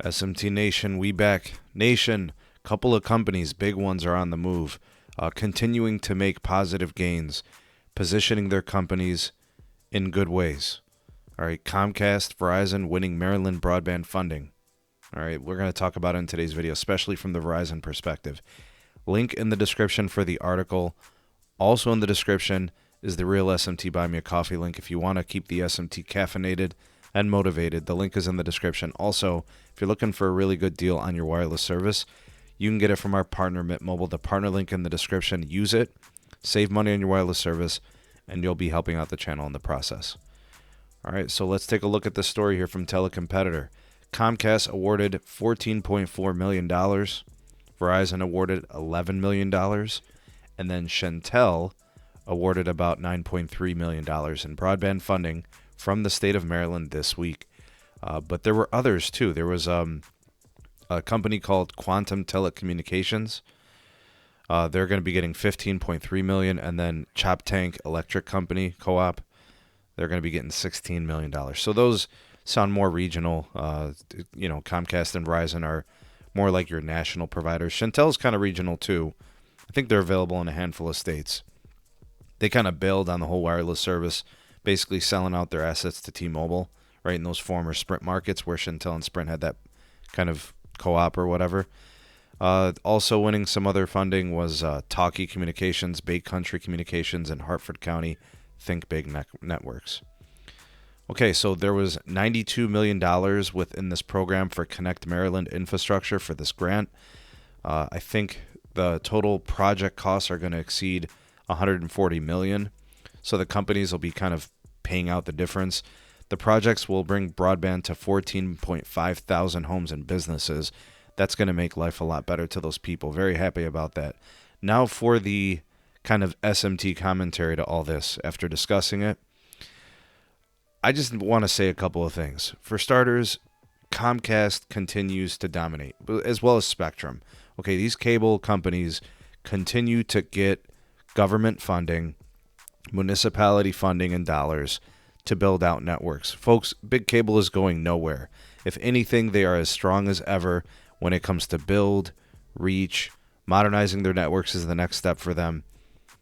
SMT Nation, we back. Nation, couple of companies, big ones are on the move, continuing to make positive gains, positioning their companies in good ways. All right, Comcast, Verizon winning Maryland broadband funding. All right, we're going to talk about it in today's video, especially from the Verizon perspective. Link in the description for the article. Also in the description is the real SMT Buy Me a Coffee link if you want to keep the SMT caffeinated and motivated. The link is in the description. Also, if you're looking for a really good deal on your wireless service, you can get it from our partner, mmWave. The partner link in the description. Use it, save money on your wireless service, and you'll be helping out the channel in the process. All right, so let's take a look at this story here from Telecompetitor. Comcast awarded $14.4 million. Verizon awarded $11 million. And then Shentel awarded about $9.3 million in broadband funding from the state of Maryland this week. But there were others too. There was a company called Quantum Telecommunications. They're going to be getting $15.3 million, and then Chop Tank Electric Company Co-op, they're going to be getting $16 million. So those sound more regional. Comcast and Verizon are more like your national providers. Shentel's kind of regional too. I think they're available in a handful of states. They kind of bailed on the whole wireless service, basically selling out their assets to T-Mobile, right, in those former Sprint markets where Shentel and Sprint had that kind of co-op or whatever. Also winning some other funding was Talkie Communications, Bay Country Communications, and Hartford County Think Big Networks. Okay, so there was $92 million within this program for Connect Maryland infrastructure for this grant. I think the total project costs are going to exceed $140 million. So the companies will be kind of paying out the difference. The projects will bring broadband to 14.5 thousand homes and businesses. That's going to make life a lot better to those people. Very happy about that. Now for the kind of SMT commentary to all this after discussing it. I just want to say a couple of things. For starters, Comcast continues to dominate, as well as Spectrum. Okay, these cable companies continue to get government funding, municipality funding in dollars to build out networks. Folks, big cable is going nowhere. If anything, they are as strong as ever when it comes to build, reach, modernizing their networks is the next step for them.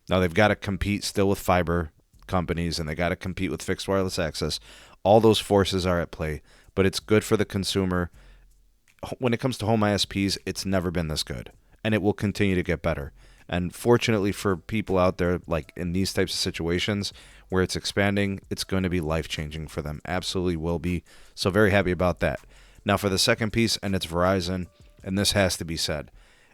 Now they've got to compete still with fiber companies, and they got to compete with fixed wireless access. All those forces are at play, but it's good for the consumer. When it comes to home ISPs, it's never been this good, and it will continue to get better. And fortunately for people out there, like in these types of situations where it's expanding, it's going to be life-changing for them. Absolutely will be. So very happy about that. Now for the second piece, and it's Verizon, and this has to be said.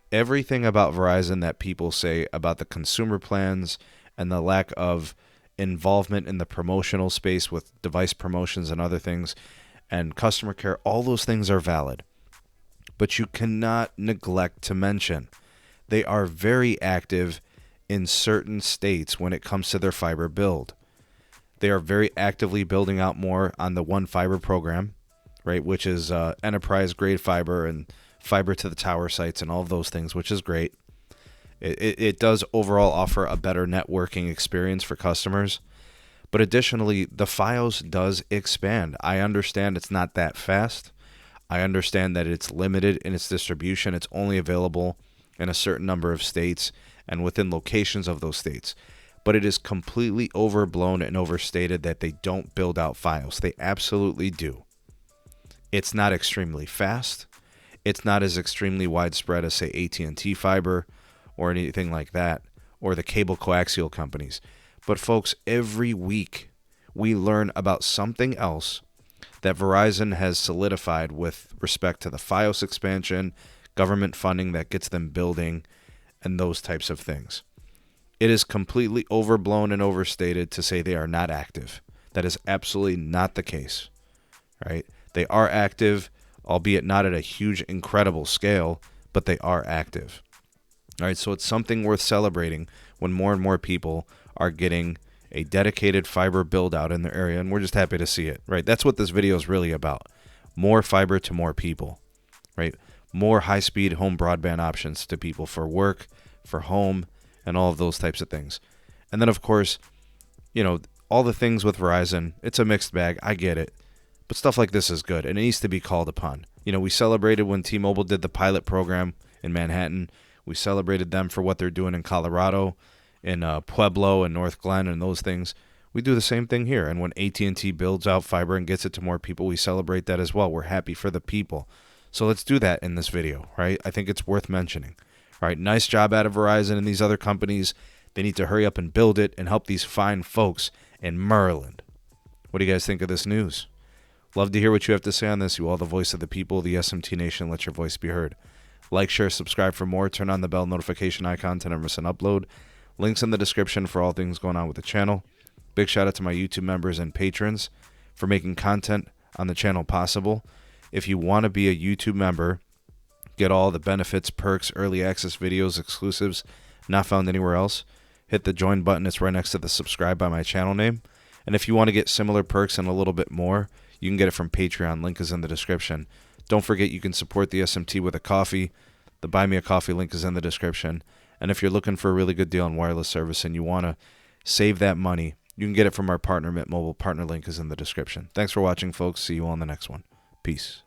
Everything about Verizon that people say about the consumer plans and the lack of involvement in the promotional space with device promotions and other things and customer care, all those things are valid. But you cannot neglect to mention they are very active in certain states when it comes to their fiber build. They are very actively building out more on the One Fiber program, right, which is enterprise-grade fiber and fiber to the tower sites and all of those things, which is great. It does overall offer a better networking experience for customers. But additionally, the Fios does expand. I understand it's not that fast. I understand that it's limited in its distribution. It's only available in a certain number of states and within locations of those states. But it is completely overblown and overstated that they don't build out Fios. They absolutely do. It's not extremely fast. It's not as extremely widespread as, say, AT&T fiber or anything like that, or the cable coaxial companies. But folks, every week we learn about something else that Verizon has solidified with respect to the Fios expansion, government funding that gets them building, and those types of things. It is completely overblown and overstated to say they are not active. That is absolutely not the case, right? They are active, albeit not at a huge, incredible scale, but they are active. All right, so it's something worth celebrating when more and more people are getting a dedicated fiber build out in their area, and we're just happy to see it, right? That's what this video is really about. More fiber to more people, right? More high-speed home broadband options to people for work, for home, and all of those types of things. And then, of course, all the things with Verizon, it's a mixed bag. I get it. But stuff like this is good, and it needs to be called upon. We celebrated when T-Mobile did the pilot program in Manhattan. We celebrated them for what they're doing in Colorado, in Pueblo and North Glen and those things. We do the same thing here. And when AT&T builds out fiber and gets it to more people, we celebrate that as well. We're happy for the people. So let's do that in this video, right? I think it's worth mentioning. All right, nice job out of Verizon and these other companies. They need to hurry up and build it and help these fine folks in Maryland. What do you guys think of this news? Love to hear what you have to say on this. You all the voice of the people, the SMT Nation. Let your voice be heard. Like, share, subscribe for more. Turn on the bell notification icon to never miss an upload. Links in the description for all things going on with the channel. Big shout out to my YouTube members and patrons for making content on the channel possible. If you want to be a YouTube member, get all the benefits, perks, early access videos, exclusives, not found anywhere else, hit the join button. It's right next to the subscribe by my channel name. And if you want to get similar perks and a little bit more, you can get it from Patreon. Link is in the description. Don't forget you can support the SMT with a coffee. The Buy Me a Coffee link is in the description. And if you're looking for a really good deal on wireless service and you want to save that money, you can get it from our partner, Mint Mobile. Partner link is in the description. Thanks for watching, folks. See you all in the next one. Peace.